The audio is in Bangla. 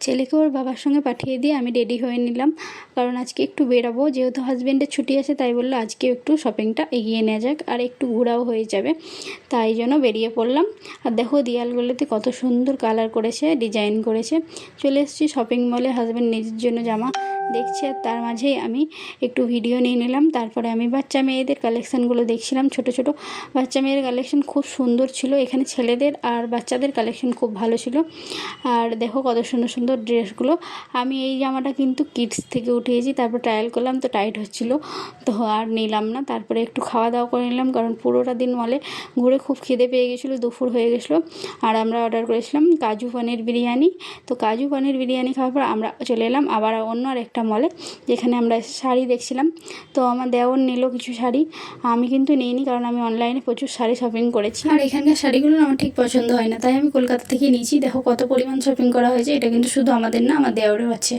ছেলেকে ওর বাবার সঙ্গে পাঠিয়ে দিয়ে আমি রেডি হয়ে নিলাম, কারণ আজকে একটু বেরাবো, যেহেতু হাজব্যান্ডের ছুটি আছে তাই বললো আজকে একটু শপিংটা এগিয়ে নেওয়া যাক আর একটু ঘোরাও হয়ে যাবে, তাই জন্য বেরিয়ে পড়লাম। আর দেখো দেয়ালগুলোতে কত সুন্দর কালার করেছে, ডিজাইন করেছে। চলে এসেছি শপিং মলে, হাজব্যান্ড নিজের জন্য জামা দেখছি আর তার মাঝেই আমি একটু ভিডিও নিয়ে নিলাম। তারপরে আমি বাচ্চা মেয়েদের কালেকশানগুলো দেখছিলাম, ছোট ছোট বাচ্চা মেয়ের কালেকশান খুব সুন্দর ছিল। এখানে ছেলেদের আর বাচ্চাদের কালেকশান খুব ভালো ছিল। আর দেখো কত সুন্দর সুন্দর ড্রেসগুলো। আমি এই জামাটা কিন্তু কিডস থেকে উঠিয়েছি, তারপর ট্রায়াল করলাম তো টাইট হচ্ছিল, তো আর নিলাম না। তারপরে একটু খাওয়া দাওয়া করে নিলাম, কারণ পুরোটা দিন মলে ঘুরে খুব খিদে পেয়ে গেছিলো, দুপুর হয়ে গেছিলো। আর আমরা অর্ডার করেছিলাম কাজু পনির বিরিয়ানি। তো কাজু পনির বিরিয়ানি খাওয়ার পর আমরা চলে এলাম আবার অন্য আরেকটা মলে, যেখানে আমরা শাড়ি দেখছিলাম। তো আমার দেওর নিল কিছু শাড়ি, আমি কিন্তু নিইনি, কারণ আমি অনলাইনে প্রচুর শাড়ি শপিং করেছি। আর এখানকার শাড়িগুলো আমার ঠিক পছন্দ হয় না, তাই আমি কলকাতা থেকে নিয়েছি। দেখো কত পরিমাণ শপিং করা হয়েছে, এটা কিন্তু শুধু আমাদের না, আমার দেওরেও আছে।